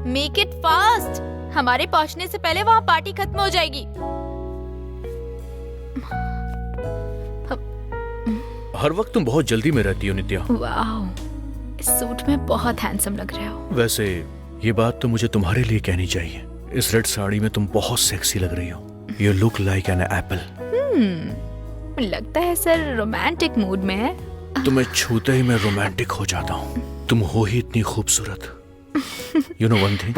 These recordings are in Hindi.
मेक इट फास्ट, हमारे पहुंचने से पहले वहाँ पार्टी खत्म हो जाएगी। हर वक्त तुम बहुत जल्दी में रहती हो नित्या। वाह, इस सूट में बहुत हैंडसम लग रहे हो। वैसे ये बात तो मुझे तुम्हारे लिए कहनी चाहिए। इस रेड साड़ी में तुम बहुत सेक्सी लग रही हो। You look like an apple. लगता है सर रोमांटिक मूड में है। तुम्हें छूते ही मैं रोमांटिक हो जाता हूँ। तुम हो ही इतनी खूबसूरत। यू नो वन थिंग,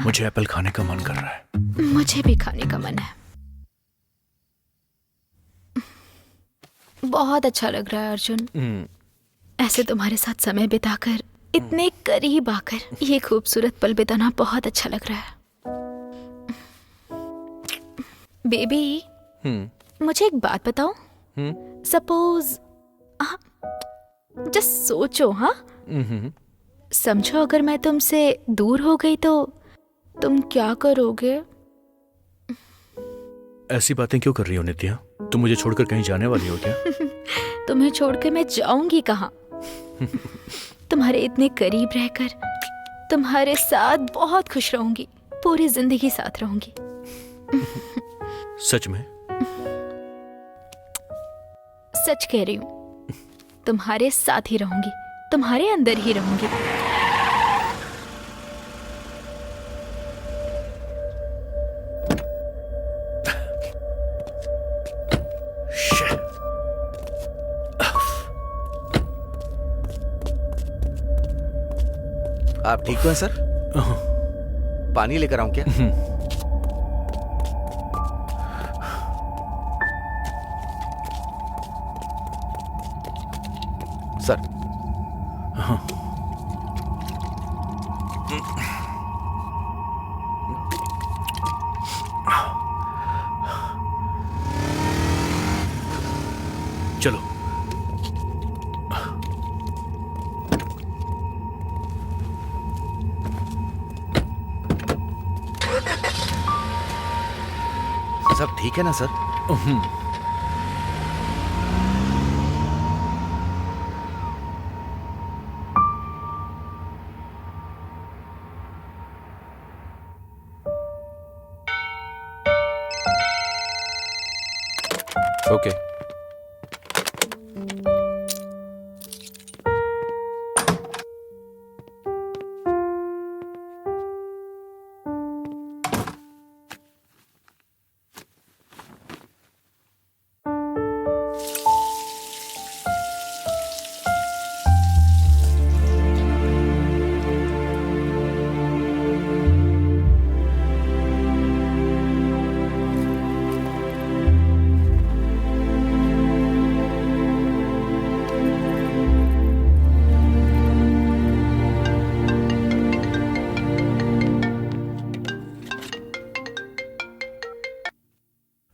मुझे एप्पल खाने का मन कर रहा है। मुझे भी खाने का मन है। बहुत अच्छा लग रहा है अर्जुन। ऐसे तुम्हारे साथ समय बिताकर, इतने करीब आकर ये खूबसूरत पल बिताना बहुत अच्छा लग रहा है। बेबी, मुझे एक बात बताओ। सपोज, जस्ट सोचो, हाँ, समझो अगर मैं तुमसे दूर हो गई तो तुम क्या करोगे? ऐसी बातें क्यों कर रही हो नित्या? तुम मुझे छोड़कर कहीं जाने वाली हो क्या? तुम्हें छोड़कर मैं जाऊंगी कहाँ? तुम्हारे इतने करीब रहकर तुम्हारे साथ बहुत खुश रहूंगी, पूरी जिंदगी साथ रहूंगी। सच में? सच कह रही हूँ, तुम्हारे साथ ही रहूंगी, तुम्हारे अंदर ही रहूंगी। आप ठीक तो हैं सर? पानी लेकर आऊं क्या? सर। चलो। सब ठीक है ना sir? Okay.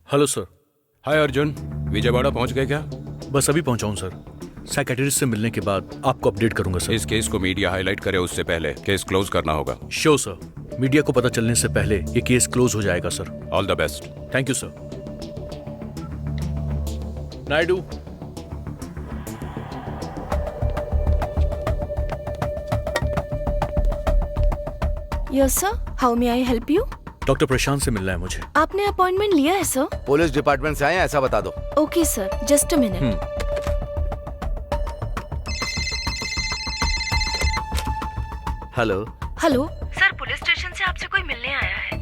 Hello sir. Hi Arjun, Vijayawada पहुंच गए क्या? बस अभी पहुंचा हूं सर। साइकेट्रिस्ट से मिलने के बाद आपको अपडेट करूंगा सर। इस केस को मीडिया हाईलाइट करे उससे पहले केस क्लोज करना होगा। Sure sir. मीडिया को पता चलने से पहले ये केस क्लोज हो जाएगा sir. All the best. Thank you sir. Naidu. Yes sir, how may I help you? Doctor Prashant से मिलना है मुझे। आपने अपॉइंटमेंट लिया है सर? पुलिस डिपार्टमेंट से आए हैं, ऐसा बता दो। Okay sir, just a minute. Hello. Hello sir, police station से आपसे कोई मिलने आया है।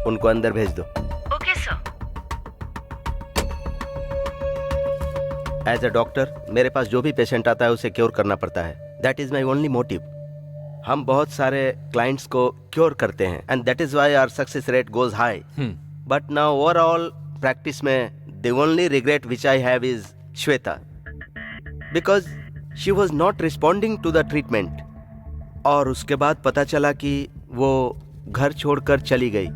उनको अंदर भेज दो। Okay sir. As a doctor मेरे पास जो भी पेशेंट आता है उसे क्योर करना पड़ता है। That is my only motive. हम बहुत सारे क्लाइंट्स को क्योर करते हैं and that is why our success rate goes high. But now overall practice में the only regret which I have is Shweta, because she was not responding to the treatment. और उसके बाद पता चला कि वो घर छोड़कर चली गई।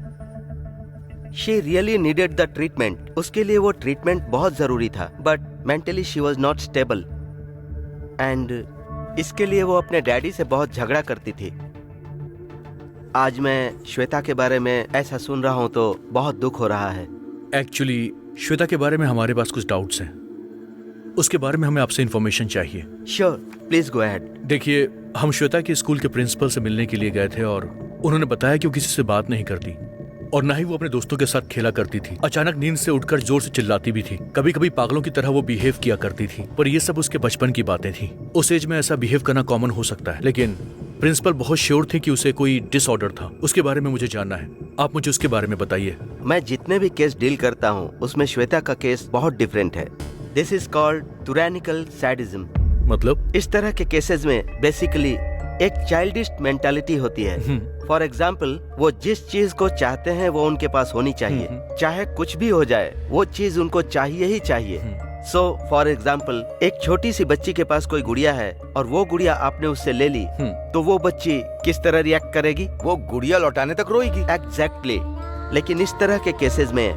She really needed the treatment. उसके लिए वो ट्रीटमेंट बहुत जरूरी था, but mentally she was not stable and इसके लिए वो अपने डैडी से बहुत झगड़ा करती थी। आज मैं श्वेता के बारे में ऐसा सुन रहा हूँ तो बहुत दुख हो रहा है। एक्चुअली श्वेता के बारे में हमारे पास कुछ डाउट्स हैं। उसके बारे में हमें आपसे इंफॉर्मेशन चाहिए। Sure, please go ahead. देखिए, हम श्वेता के स्कूल के प्रिंसिपल से मिलने के लिए गए थे और उन्होंने बताया कि वो किसी से बात नहीं करती और ना ही वो अपने दोस्तों के साथ खेला करती थी। अचानक नींद से उठकर जोर से चिल्लाती भी थी। कभी कभी पागलों की तरह वो बिहेव किया करती थी, पर ये सब उसके बचपन की बातें थी। उस एज में ऐसा बिहेव करना कॉमन हो सकता है, लेकिन प्रिंसिपल बहुत श्योर थे कि उसे कोई डिसऑर्डर था। उसके बारे में मुझे जानना है, आप मुझे उसके बारे में बताइए। मैं जितने भी केस डील करता हूँ उसमें श्वेता का केस बहुत डिफरेंट है। This is called tyrannical sadism. मतलब? इस तरह के केसेस में बेसिकली एक चाइल्डिश मेंटालिटी होती है। फॉर एग्जाम्पल, वो जिस चीज को चाहते हैं वो उनके पास होनी चाहिए, चाहे कुछ भी हो जाए, वो चीज उनको चाहिए ही चाहिए। सो फॉर एग्जाम्पल, एक छोटी सी बच्ची के पास कोई गुड़िया है और वो गुड़िया आपने उससे ले ली, तो वो बच्ची किस तरह रिएक्ट करेगी? वो गुड़िया लौटाने तक रोएगी। एग्जैक्टली। लेकिन इस तरह के केसेस में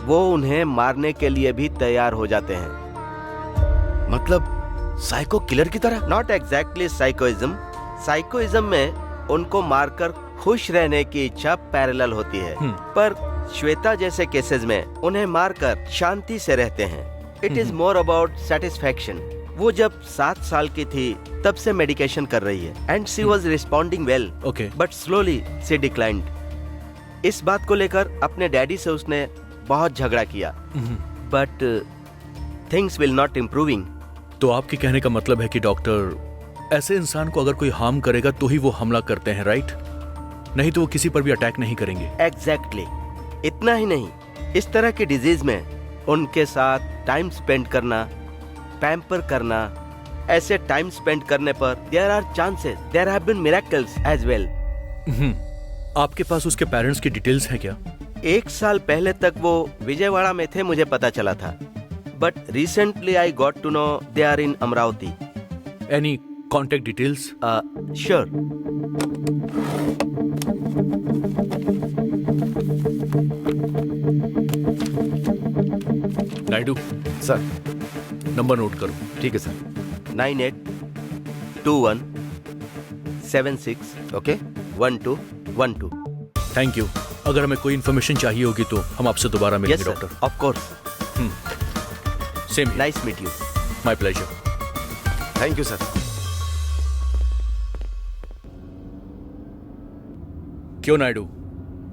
वो उन्हें मारने के लिए भी तैयार हो जाते हैं। मतलब साइको किलर की तरह? Not exactly साइकोइज्म। साइकोइज्म में उनको मारकर खुश रहने की इच्छा पैरेलल होती है, पर श्वेता जैसे केसेस में उन्हें मारकर शांति से रहते हैं। It is more about satisfaction. वो जब 7 साल की थी तब से मेडिकेशन कर रही है and she was responding well, but slowly she declined. इस बात को लेकर अपने डैडी से उसने बहुत झगड़ा किया, but things will not improving. तो आपके कहने का मतलब है कि डॉक्टर, ऐसे इंसान को अगर कोई हार्म करेगा तो ही वो हमला करते हैं, राइट? नहीं तो वो किसी पर भी अटैक नहीं करेंगे। एग्जैक्टली। इतना ही नहीं, इस तरह के डिजीज में उनके साथ टाइम स्पेंड करना, पैम्पर करना, ऐसे टाइम स्पेंड करने पर there are chances, there have been miracles as well. आपके पास उसके पेरेंट्स की डिटेल्स हैं क्या? 1 साल पहले तक वो विजयवाड़ा में थे, मुझे पता चला था, but recently I got to know they are in Amaravati. Any contact details? Sure. Naidu sir. Number note करो। ठीक है सर। 982176 ओके 1212। Thank you. अगर हमें कोई इन्फॉर्मेशन चाहिए होगी तो हम आपसे दोबारा मिलेंगे doctor. Of course. Same. Nice meet you. My pleasure. Thank you sir. क्यों नायडू,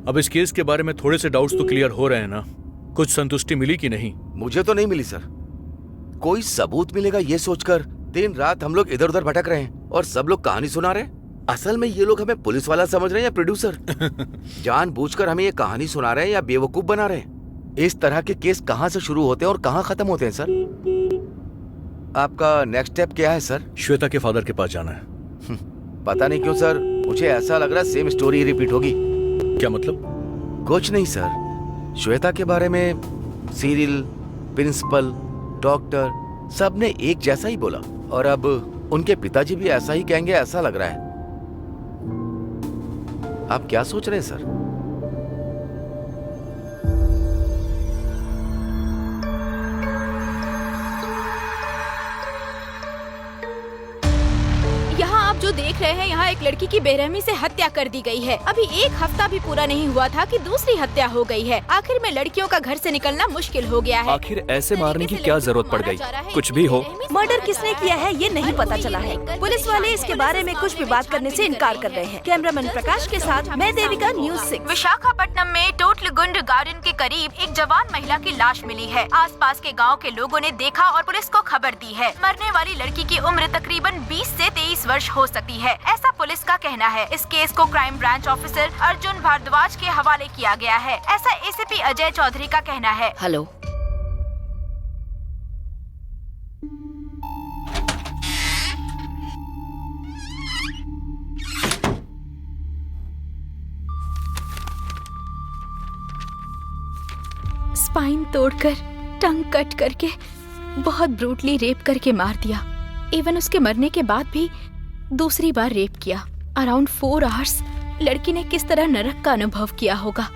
अब इस केस के बारे में थोड़े से डाउट्स तो क्लियर हो रहे हैं ना? कुछ संतुष्टि मिली कि नहीं? मुझे तो नहीं मिली सर। कोई सबूत मिलेगा ये सोचकर दिन रात हम लोग इधर उधर भटक रहे हैं और सब लोग कहानी सुना रहे हैं। असल में ये लोग हमें पुलिस वाला समझ रहे हैं या प्रोड्यूसर? जानबूझकर हमें ये कहानी सुना रहे हैं या बेवकूफ बना रहे हैं? इस तरह के केस कहाँ से शुरू होते हैं और कहाँ खत्म होते हैं सर? आपका नेक्स्ट स्टेप क्या है सर? श्वेता के फादर के पास जाना है। पता नहीं क्यों सर, मुझे ऐसा लग रहा है सेम स्टोरी रिपीट होगी। क्या मतलब? कुछ नहीं सर, श्वेता के बारे में सीरियल, प्रिंसिपल, डॉक्टर सब ने एक जैसा ही बोला और अब उनके पिताजी भी ऐसा ही कहेंगे ऐसा लग रहा है। आप क्या सोच रहे हैं सर? जो देख रहे हैं, यहाँ एक लड़की की बेरहमी से हत्या कर दी गई है। अभी 1 हफ्ता भी पूरा नहीं हुआ था कि दूसरी हत्या हो गई है। आखिर में लड़कियों का घर से निकलना मुश्किल हो गया है। आखिर ऐसे मारने की क्या जरूरत पड़ गई? कुछ भी हो, मर्डर किसने किया है ये नहीं पता चला है। पुलिस वाले इसके बारे में कुछ भी बात करने से इनकार कर रहे हैं। कैमरामैन प्रकाश के साथ मैं देविका, न्यूज़ 6। विशाखापट्टनम में टोटलगुंड गार्डन के करीब एक जवान महिला की लाश मिली है। आसपास के गांव के लोगों ने देखा और पुलिस को खबर दी है। मरने वाली लड़की की उम्र तकरीबन 20 से 23 वर्ष हो सकती है, ऐसा पुलिस का कहना है। इस केस को crime branch officer Arjun Bharadwaj के हवाले किया गया है, ऐसा एसीपी अजय चौधरी का कहना है। हेलो, स्पाइन तोड़कर, टंग कट करके, बहुत ब्रूटली रेप करके मार दिया। इवन उसके मरने के बाद भी दूसरी बार रेप किया। अराउंड 4 आवर्स लड़की ने किस तरह नरक का अनुभव किया होगा।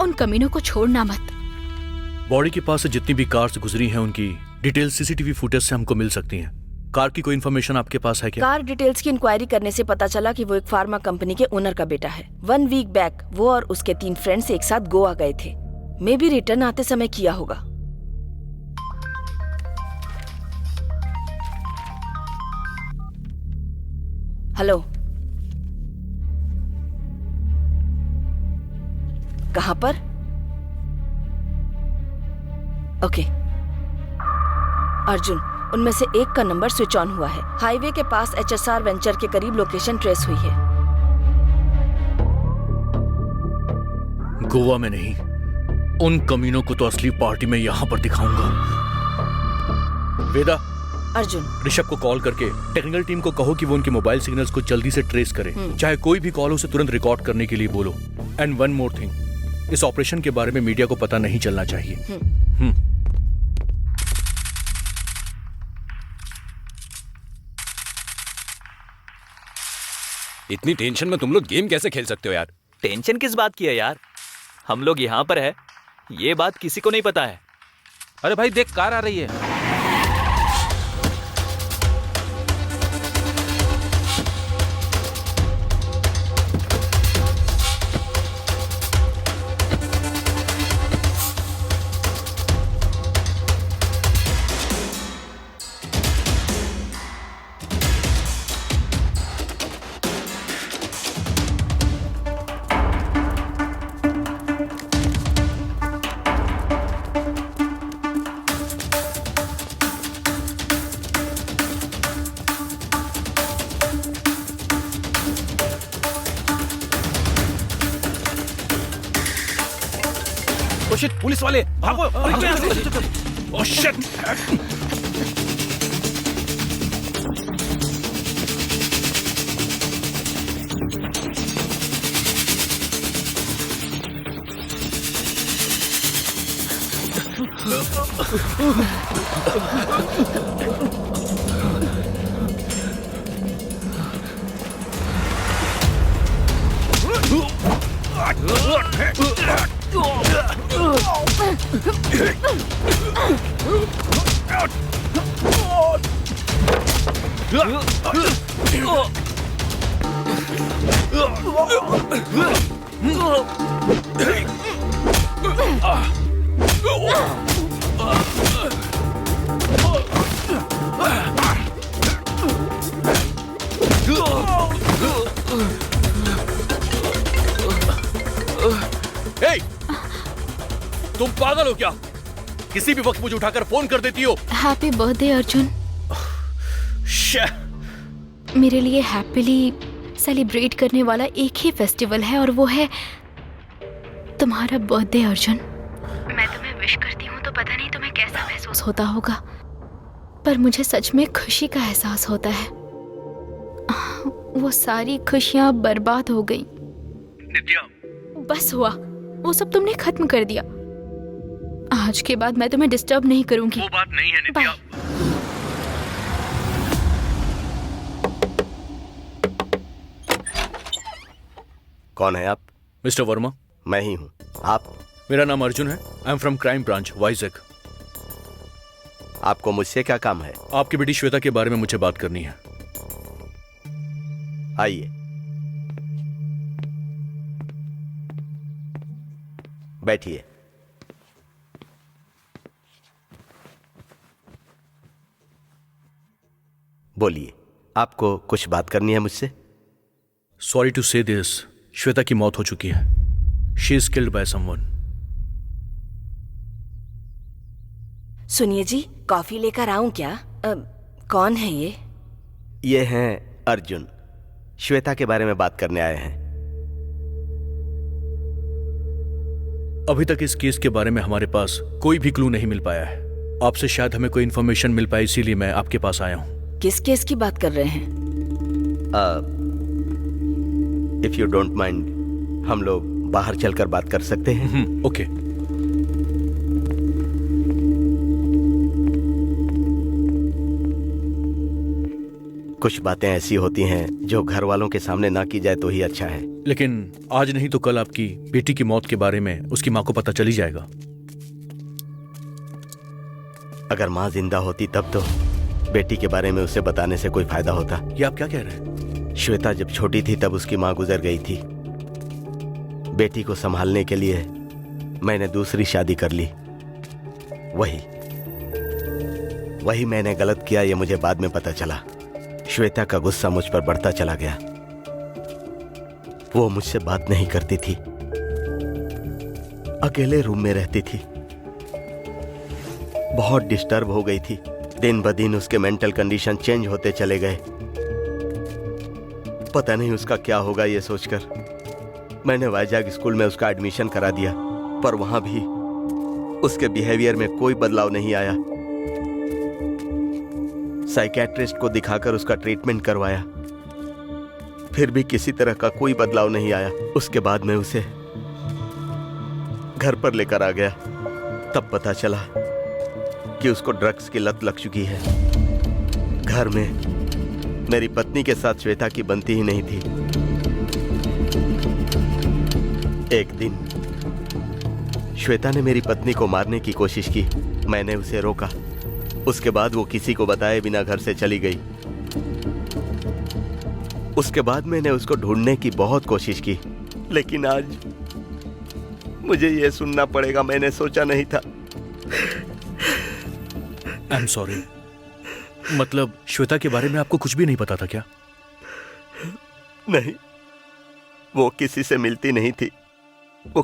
उन कमीनों को छोड़ना मत। बॉडी के पास से जितनी भी कार्स गुजरी हैं उनकी डिटेल सीसीटीवी फुटेज से हमको मिल सकती हैं। कार की कोई इन्फॉर्मेशन आपके पास है क्या? कार डिटेल्स की इंक्वायरी करने से पता चला कि वो एक फार्मा कंपनी के ओनर का बेटा है। 1 वीक बैक वो और उसके 3 फ्रेंड्स एक साथ गोवा गए थे। मे बी रिटर्न आते समय किया होगा। हेलो, कहाँ पर? ओके अर्जुन, उनमें से एक का नंबर स्विच ऑन हुआ है। हाईवे के पास HSR वेंचर के करीब लोकेशन ट्रेस हुई है। गोवा में नहीं, उन कमीनों को तो असली पार्टी में यहाँ पर दिखाऊंगा। वेदा, अर्जुन, ऋषभ को कॉल करके टेक्निकल टीम को कहो कि वो उनके मोबाइल सिग्नल्स को जल्दी से ट्रेस करे। चाहे कोई भी कॉल हो, उसे तुरंत रिकॉर्ड करने के लिए बोलो। एंड वन मोर थिंग, इस ऑपरेशन के बारे में मीडिया को पता नहीं चलना चाहिए। इतनी टेंशन में तुम लोग गेम कैसे खेल सकते हो यार? टेंशन किस बात की है यार? हम लोग यहाँ पर है, ये बात किसी को नहीं पता है। अरे भाई देख, कार आ रही है। ओ शिट, पुलिस वाले भागो! Oh shit! Hey! तुम पागल हो क्या? किसी भी वक्त मुझे उठाकर फोन कर देती हो। Happy birthday Arjun. मेरे लिए हैप्पीली सेलिब्रेट करने वाला एक ही फेस्टिवल है और वो है तुम्हारा बर्थडे अर्जुन। मैं तुम्हें विश करती हूँ तो पता नहीं तुम्हें कैसा महसूस होता होगा, पर मुझे सच में खुशी का एहसास होता है। वो सारी खुशियाँ बर्बाद हो गई। नित्या, बस हुआ, वो सब तुमने खत्म कर दिया। आज के बाद मैं तुम्हें डिस्टर्ब नहीं करूंगी। वो बात नहीं है नित्या। कौन है आप? मिस्टर वर्मा, मैं ही हूँ। आप? मेरा नाम अर्जुन है। I am from crime branch, Vizag. आपको मुझसे क्या काम है? आपकी बेटी श्वेता के बारे में मुझे बात करनी है। आइए, बैठिए। बोलिए, आपको कुछ बात करनी है मुझसे? सॉरी टू से दिस, श्वेता की मौत हो चुकी है। She is killed by someone. सुनिए जी, कॉफी लेकर आऊं क्या? कौन है ये? ये हैं अर्जुन, श्वेता के बारे में बात करने आए हैं। अभी तक इस केस के बारे में हमारे पास कोई भी क्लू नहीं मिल पाया है। आपसे शायद हमें कोई इन्फॉर्मेशन मिल पाए, इसीलिए मैं आपके पास आया हूं। किस केस की बात कर रहे हैं? इफ यू डोंट माइंड, हम लोग बाहर चलकर बात कर सकते हैं? ओके। कुछ बातें ऐसी होती हैं जो घर वालों के सामने ना की जाए तो ही अच्छा है। लेकिन आज नहीं तो कल आपकी बेटी की मौत के बारे में उसकी माँ को पता चली जाएगा। अगर माँ जिंदा होती तब तो बेटी के बारे में उसे बताने से कोई फायदा होता। ये आप क्या कह रहे हैं? श्वेता जब छोटी थी तब उसकी माँ गुजर गई थी। बेटी को संभालने के लिए मैंने दूसरी शादी कर ली। वही मैंने गलत किया, ये मुझे बाद में पता चला। श्वेता का गुस्सा मुझ पर बढ़ता चला गया। वो मुझसे बात नहीं करती थी, अकेले रूम में रहती थी, बहुत डिस्टर्ब हो गई थी। दिन ब दिन उसके मेंटल कंडीशन चेंज होते चले गए। पता नहीं उसका क्या होगा ये सोचकर मैंने वाइजैग स्कूल में उसका एडमिशन करा दिया, पर वहां भी उसके बिहेवियर में कोई बदलाव नहीं आया। साइकियाट्रिस्ट को दिखाकर उसका ट्रीटमेंट करवाया, फिर भी किसी तरह का कोई बदलाव नहीं आया। उसके बाद मैं उसे घर पर लेकर आ गया। तब पता चला कि उसको ड्रग्स की लत लग चुकी है। घर में मेरी पत्नी के साथ श्वेता की बनती ही नहीं थी। एक दिन श्वेता ने मेरी पत्नी को मारने की कोशिश की। मैंने उसे रोका। उसके बाद वो किसी को बताए बिना घर से चली गई। उसके बाद मैंने उसको ढूंढने की बहुत कोशिश की, लेकिन आज मुझे ये सुनना पड़ेगा। मैंने सोचा नहीं था। I am sorry. मतलब श्वेता के बारे में आपको कुछ भी नहीं पता था क्या? नहीं, वो किसी से मिलती नहीं थी। वो